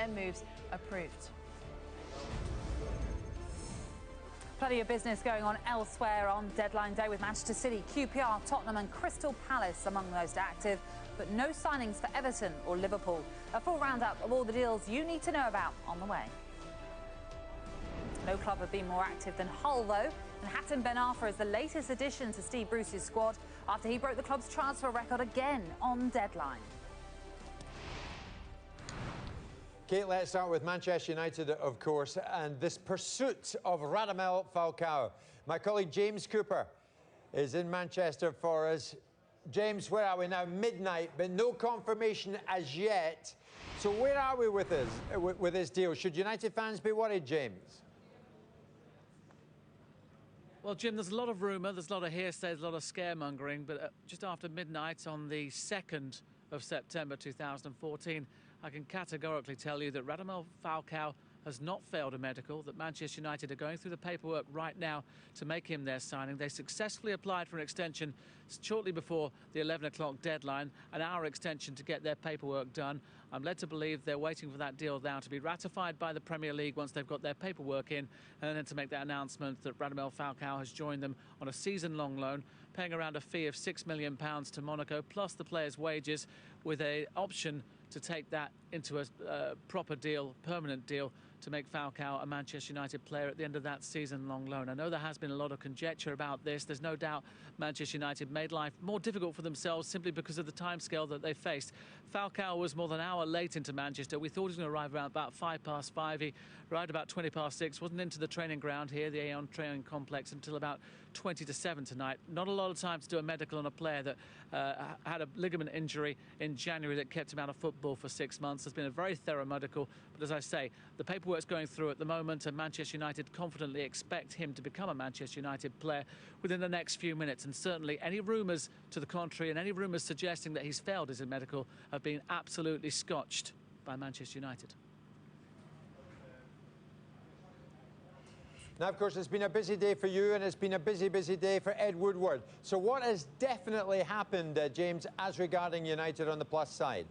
their moves approved. Plenty of business going on elsewhere on deadline day with Manchester City, QPR, Tottenham and Crystal Palace among the most active, but no signings for Everton or Liverpool. A full roundup of all the deals you need to know about on the way. No club have been more active than Hull, though, and Hatem Ben Arfa is the latest addition to Steve Bruce's squad after he broke the club's transfer record again on deadline. Kate, let's start with Manchester United, of course, and this pursuit of Radamel Falcao. My colleague James Cooper is in Manchester for us. James, where are we now? Midnight, but no confirmation as yet. So where are we with this deal? Should United fans be worried, James? Well, Jim, there's a lot of rumour, there's a lot of hearsay, there's a lot of scaremongering, but just after midnight on the 2nd of September 2014, I can categorically tell you that Radamel Falcao has not failed a medical, that Manchester United are going through the paperwork right now to make him their signing. They successfully applied for an extension shortly before the 11 o'clock deadline, an hour extension to get their paperwork done. I'm led to believe they're waiting for that deal now to be ratified by the Premier League once they've got their paperwork in, and then to make that announcement that Radamel Falcao has joined them on a season-long loan, paying around a fee of £6 million to Monaco, plus the players' wages, with an option to take that into a proper deal, permanent deal, to make Falcao a Manchester United player at the end of that season-long loan. I know there has been a lot of conjecture about this. There's no doubt Manchester United made life more difficult for themselves simply because of the timescale that they faced. Falcao was more than an hour late into Manchester. We thought he was going to arrive around about 5:05. He arrived about 6:20, wasn't into the training ground here, the Aon training complex, until about 7:20 tonight. Not a lot of time to do a medical on a player that had a ligament injury in January that kept him out of football for 6 months. There's been a very thorough medical, but as I say, the paperwork's going through at the moment, and Manchester United confidently expect him to become a Manchester United player within the next few minutes. And certainly any rumours to the contrary and any rumours suggesting that he's failed his medical have been absolutely scotched by Manchester United. Now, of course, it's been a busy day for you, and it's been a busy, busy day for Ed Woodward. So what has definitely happened, James, as regarding United on the plus side?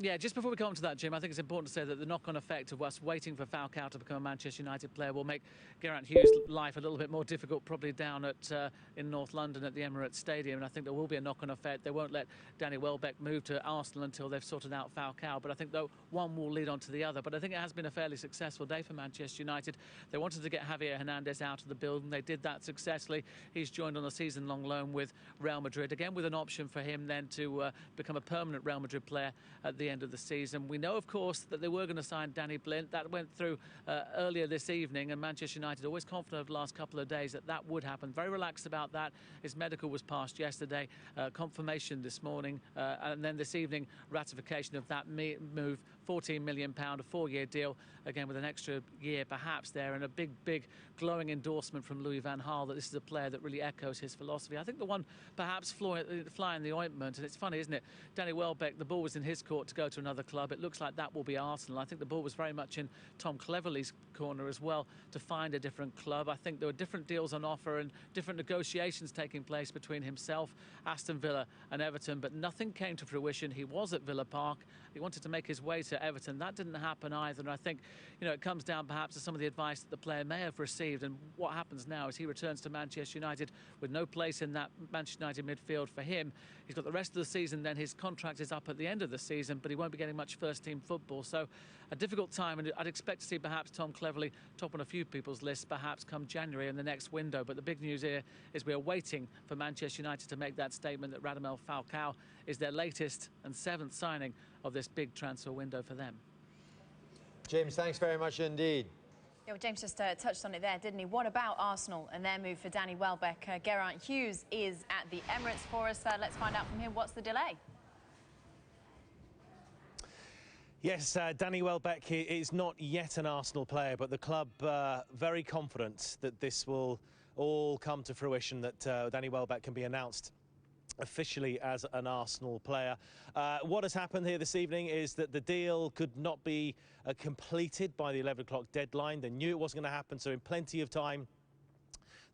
Yeah, just before we come on to that, Jim, I think it's important to say that the knock-on effect of us waiting for Falcao to become a Manchester United player will make Geraint Hughes' life a little bit more difficult, probably down at in North London at the Emirates Stadium, and I think there will be a knock-on effect. They won't let Danny Welbeck move to Arsenal until they've sorted out Falcao, but I think, though, one will lead on to the other. But I think it has been a fairly successful day for Manchester United. They wanted to get Javier Hernandez out of the building. They did that successfully. He's joined on a season-long loan with Real Madrid, again with an option for him then to become a permanent Real Madrid player at the end of the season. We know, of course, that they were going to sign Danny Blint. That went through earlier this evening, and Manchester United always confident over the last couple of days that that would happen. Very relaxed about that. His medical was passed yesterday, confirmation this morning, and then this evening ratification of that move. £14 million, a 4-year deal, again with an extra year perhaps there, and a big glowing endorsement from Louis van Gaal that this is a player that really echoes his philosophy. I think the one perhaps fly in the ointment, and it's funny, isn't it? Danny Welbeck, the ball was in his court to go to another club. It looks like that will be Arsenal. I think the ball was very much in Tom Cleverley's corner as well to find a different club. I think there were different deals on offer and different negotiations taking place between himself, Aston Villa and Everton, but nothing came to fruition. He was at Villa Park. He wanted to make his way to Everton. That didn't happen either, and I think, you know, it comes down perhaps to some of the advice that the player may have received, and what happens now is he returns to Manchester United with no place in that Manchester United midfield for him. He's got the rest of the season, then his contract is up at the end of the season, but he won't be getting much first-team football, so a difficult time, and I'd expect to see perhaps Tom Cleverley top on a few people's lists perhaps come January in the next window. But the big news here is we are waiting for Manchester United to make that statement that Radamel Falcao is their latest and 7th signing of this big transfer window for them. James, thanks very much indeed. Yeah, well, James just touched on it there, didn't he? What about Arsenal and their move for Danny Welbeck? Geraint Hughes is at the Emirates for us. Let's find out from him what's the delay. Yes, Danny Welbeck is not yet an Arsenal player, but the club very confident that this will all come to fruition, that Danny Welbeck can be announced officially as an Arsenal player. What has happened here this evening is that the deal could not be completed by the 11 o'clock deadline. They knew it wasn't going to happen, so in plenty of time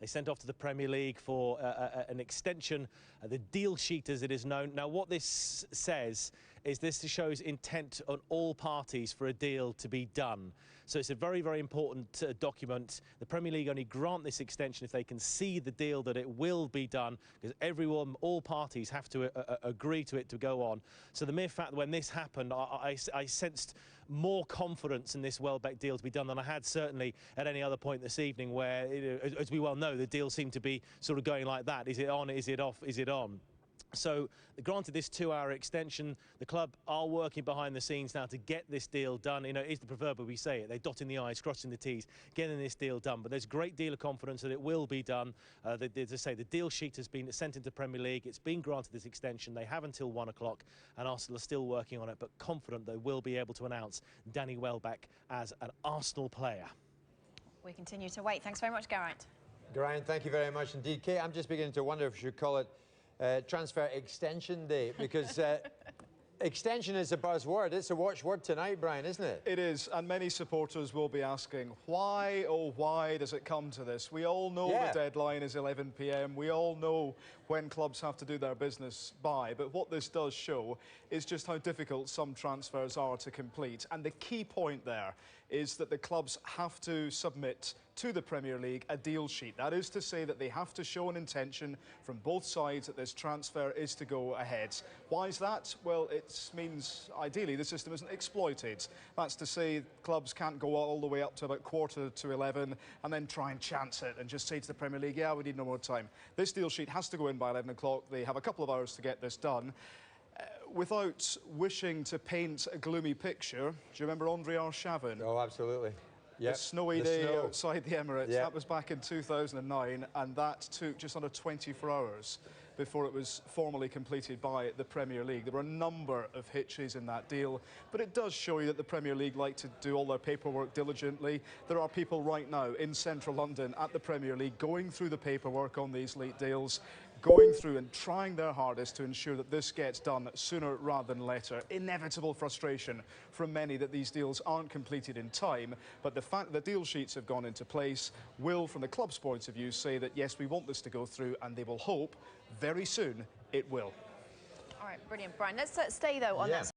they sent off to the Premier League for an extension, the deal sheet as it is known. Now, what this says is this shows intent on all parties for a deal to be done. So it's a very, very important document. The Premier League only grant this extension if they can see the deal that it will be done, because everyone, all parties have to agree to it to go on. So the mere fact that when this happened, I sensed more confidence in this Welbeck deal to be done than I had certainly at any other point this evening, where, as we well know, the deal seemed to be sort of going like that. Is it on? Is it off? Is it on? So, granted this 2-hour extension, the club are working behind the scenes now to get this deal done. You know, it's the proverbial we say it. They're dotting the I's, crossing the T's, getting this deal done. But there's a great deal of confidence that it will be done. As I say, the deal sheet has been sent into Premier League. It's been granted this extension. They have until 1 o'clock, and Arsenal are still working on it, but confident they will be able to announce Danny Welbeck as an Arsenal player. We continue to wait. Thanks very much, Geraint. Geraint, thank you very much indeed. Kate, I'm just beginning to wonder if we should call it transfer extension day, because extension is a buzzword. It's a watchword tonight, Brian, isn't it? It is, and many supporters will be asking, why, oh why does it come to this? We all know the deadline is 11 p.m. We all know when clubs have to do their business by, but what this does show is just how difficult some transfers are to complete. And the key point there is that the clubs have to submit to the Premier League a deal sheet. That is to say that they have to show an intention from both sides that this transfer is to go ahead. Why is that? Well, it means ideally the system isn't exploited. That's to say clubs can't go all the way up to about 11:15 and then try and chance it and just say to the Premier League, yeah, we need no more time. This deal sheet has to go in by 11 o'clock. They have a couple of hours to get this done. Without wishing to paint a gloomy picture, do you remember Andre Arshavin? Oh, absolutely. Yep. The snowy day outside the Emirates. Yep. That was back in 2009, and that took just under 24 hours before it was formally completed by the Premier League. There were a number of hitches in that deal, but it does show you that the Premier League like to do all their paperwork diligently. There are people right now in central London at the Premier League going through the paperwork on these late deals, going through and trying their hardest to ensure that this gets done sooner rather than later. Inevitable frustration from many that these deals aren't completed in time, but the fact that deal sheets have gone into place will, from the club's point of view, say that yes, we want this to go through, and they will hope very soon it will. All right, brilliant, Brian. Let's stay though on that.